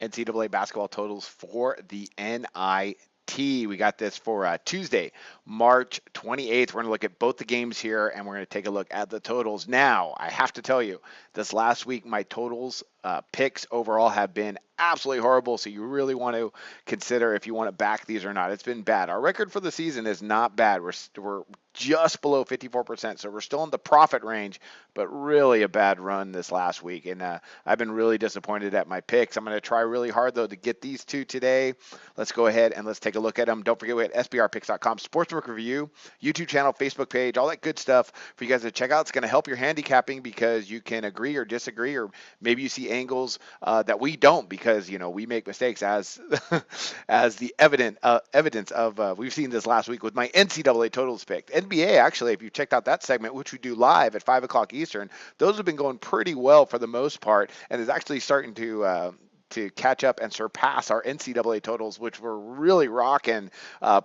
NCAA basketball totals for the NIT. We got this for Tuesday, March 28th. We're going to look at both the games here, and we're going to take a look at the totals. Now, I have to tell you, this last week, my totals picks overall have been absolutely horrible, so you really want to consider if you want to back these or not. It's been bad. Our record for the season is not bad. We're just below 54%, so we're still in the profit range, but really a bad run this last week, and I've been really disappointed at my picks. I'm going to try really hard, though, to get these two today. Let's go ahead and let's take a look at them. Don't forget, we at sbrpicks.com, Sportsbook Review, YouTube channel, Facebook page, all that good stuff for you guys to check out. It's going to help your handicapping because you can agree or disagree, or maybe you see angles that we don't because, we make mistakes as as the evidence of we've seen this last week with my NCAA totals picked. NBA, actually, if you checked out that segment, which we do live at 5 o'clock Eastern, those have been going pretty well for the most part, and is actually starting to catch up and surpass our NCAA totals, which were really rocking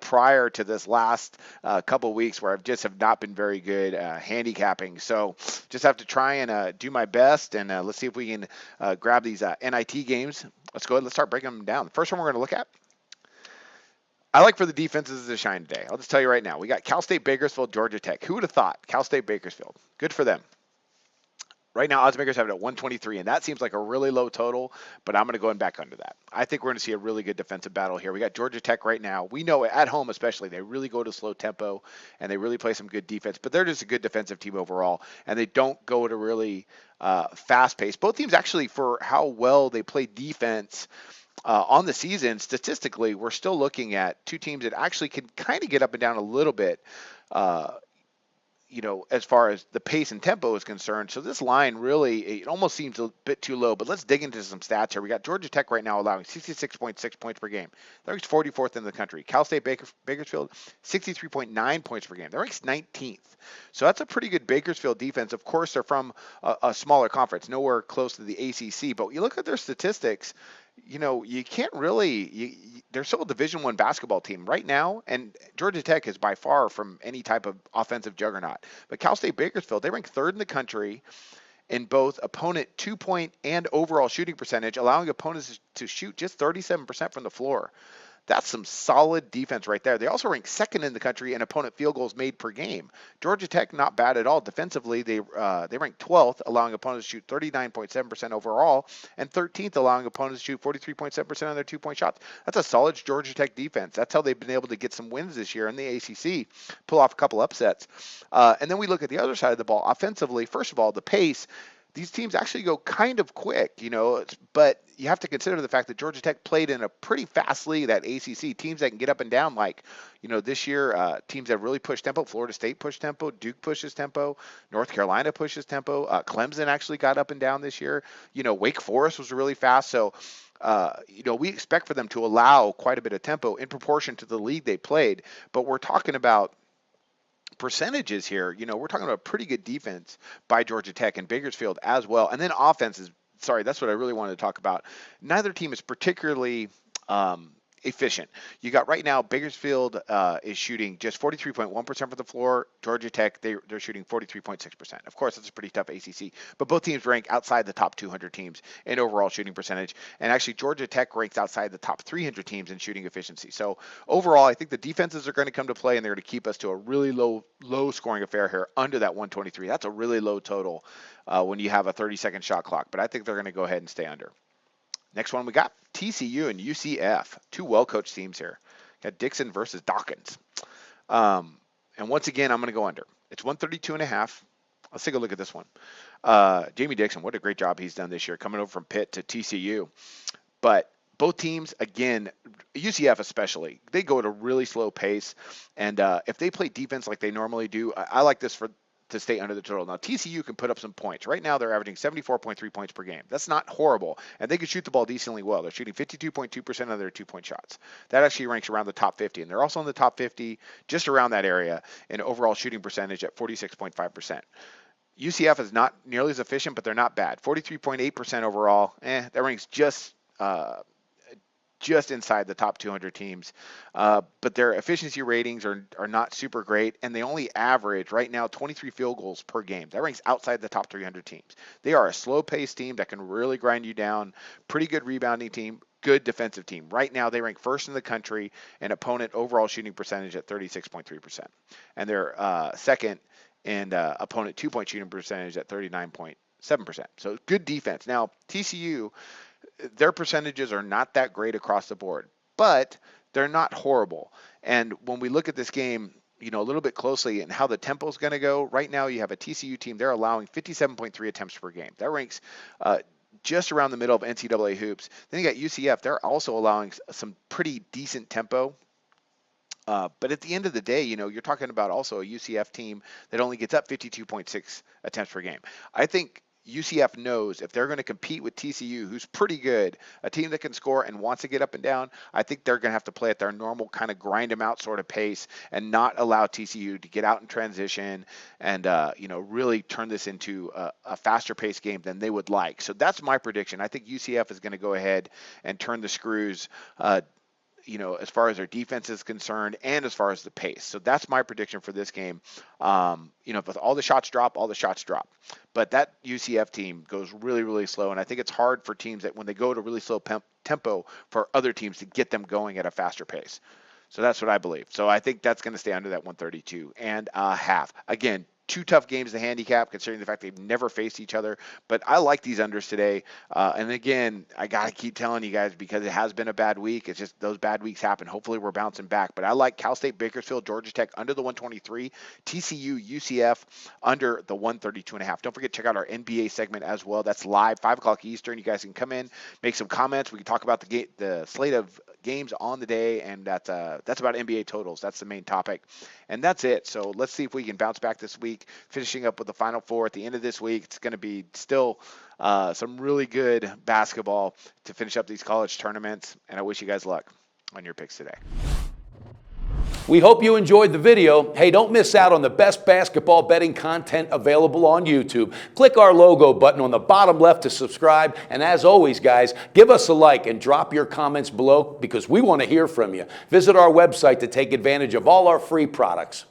prior to this last couple weeks where I just have not been very good handicapping. So just have to try and do my best, and let's see if we can grab these NIT games. Let's go ahead and let's start breaking them down. The first one we're going to look at, I like for the defenses to shine today. I'll just tell you right now. We got Cal State Bakersfield, Georgia Tech. Who would have thought? Cal State Bakersfield. Good for them. Right now, oddsmakers have it at 123, and that seems like a really low total, but I'm going to go back under that. I think we're going to see a really good defensive battle here. We got Georgia Tech right now. We know at home especially, they really go to slow tempo, and they really play some good defense, but they're just a good defensive team overall, and they don't go to really fast pace. Both teams actually, for how well they play defense, on the season, statistically, we're still looking at two teams that actually can kind of get up and down a little bit, as far as the pace and tempo is concerned. So this line really, it almost seems a bit too low, but let's dig into some stats here. We got Georgia Tech right now allowing 66.6 points per game. That ranks 44th in the country. Cal State Bakersfield, 63.9 points per game. That ranks 19th. So that's a pretty good Bakersfield defense. Of course, they're from a smaller conference, nowhere close to the ACC, but you look at their statistics, you can't really. They're still a Division I basketball team right now, and Georgia Tech is by far from any type of offensive juggernaut. But Cal State Bakersfield, they rank third in the country in both opponent 2-point and overall shooting percentage, allowing opponents to shoot just 37% from the floor. That's some solid defense right there. They also rank second in the country in opponent field goals made per game. Georgia Tech, not bad at all. Defensively, they rank 12th, allowing opponents to shoot 39.7% overall, and 13th, allowing opponents to shoot 43.7% on their two-point shots. That's a solid Georgia Tech defense. That's how they've been able to get some wins this year in the ACC, pull off a couple upsets. And then we look at the other side of the ball. Offensively, first of all, the pace. These teams actually go kind of quick, but you have to consider the fact that Georgia Tech played in a pretty fast league, that ACC. Teams that can get up and down, like, this year, teams that really push tempo. Florida State pushed tempo. Duke pushes tempo. North Carolina pushes tempo. Clemson actually got up and down this year. Wake Forest was really fast. So, we expect for them to allow quite a bit of tempo in proportion to the league they played. But we're talking about percentages here. We're talking about pretty good defense by Georgia Tech and Bakersfield as well. And then offenses, that's what I really wanted to talk about. Neither team is particularly efficient. You got right now Bakersfield is shooting just 43.1% from the floor. Georgia Tech, they're shooting 43.6%. Of course, that's a pretty tough ACC, but both teams rank outside the top 200 teams in overall shooting percentage. And actually, Georgia Tech ranks outside the top 300 teams in shooting efficiency. So overall, I think the defenses are going to come to play, and they're going to keep us to a really low scoring affair here under that 123. That's a really low total when you have a 30-second shot clock, but I think they're going to go ahead and stay under. Next one, we got TCU and UCF, two well-coached teams here. Got Dixon versus Dawkins. And once again, I'm going to go under. It's 132.5. Let's take a look at this one. Jamie Dixon, what a great job he's done this year, coming over from Pitt to TCU. But both teams, again, UCF especially, they go at a really slow pace. And if they play defense like they normally do, I like this to stay under the total. Now, TCU can put up some points. Right now, they're averaging 74.3 points per game. That's not horrible, and they can shoot the ball decently well. They're shooting 52.2% of their two-point shots. That actually ranks around the top 50, and they're also in the top 50, just around that area, in overall shooting percentage at 46.5%. UCF is not nearly as efficient, but they're not bad. 43.8% overall. That ranks just inside the top 200 teams. But their efficiency ratings are not super great, and they only average right now 23 field goals per game. That ranks outside the top 300 teams. They are a slow-paced team that can really grind you down. Pretty good rebounding team. good defensive team. Right now, they rank first in the country in opponent overall shooting percentage at 36.3%. And they're second in opponent two-point shooting percentage at 39.7%. So good defense. Now, TCU, their percentages are not that great across the board, but they're not horrible. And when we look at this game, a little bit closely and how the tempo is going to go, right now you have a TCU team, they're allowing 57.3 attempts per game. That ranks just around the middle of NCAA hoops. Then you got UCF, they're also allowing some pretty decent tempo. But at the end of the day, you're talking about also a UCF team that only gets up 52.6 attempts per game. I think UCF knows if they're going to compete with TCU, who's pretty good, a team that can score and wants to get up and down, I think they're going to have to play at their normal kind of grind them out sort of pace and not allow TCU to get out in transition and, really turn this into a faster paced game than they would like. So that's my prediction. I think UCF is going to go ahead and turn the screws, as far as their defense is concerned and as far as the pace. So that's my prediction for this game. If all the shots drop, all the shots drop. But that UCF team goes really, really slow. And I think it's hard for teams that when they go at a really slow tempo for other teams to get them going at a faster pace. So that's what I believe. So I think that's going to stay under that 132 and a half. Again, two tough games to handicap, considering the fact they've never faced each other. But I like these unders today. And again, I got to keep telling you guys because it has been a bad week. It's just those bad weeks happen. Hopefully we're bouncing back. But I like Cal State, Bakersfield, Georgia Tech under the 123, TCU, UCF under the 132.5. Don't forget to check out our NBA segment as well. That's live, 5 o'clock Eastern. You guys can come in, make some comments. We can talk about the slate of games on the day, and that's about NBA totals. That's the main topic. And that's it. So let's see if we can bounce back this week, finishing up with the Final Four at the end of this week. It's going to be still some really good basketball to finish up these college tournaments, and I wish you guys luck on your picks today. We hope you enjoyed the video. Hey, don't miss out on the best basketball betting content available on YouTube. Click our logo button on the bottom left to subscribe. And as always, guys, give us a like and drop your comments below because we want to hear from you. Visit our website to take advantage of all our free products.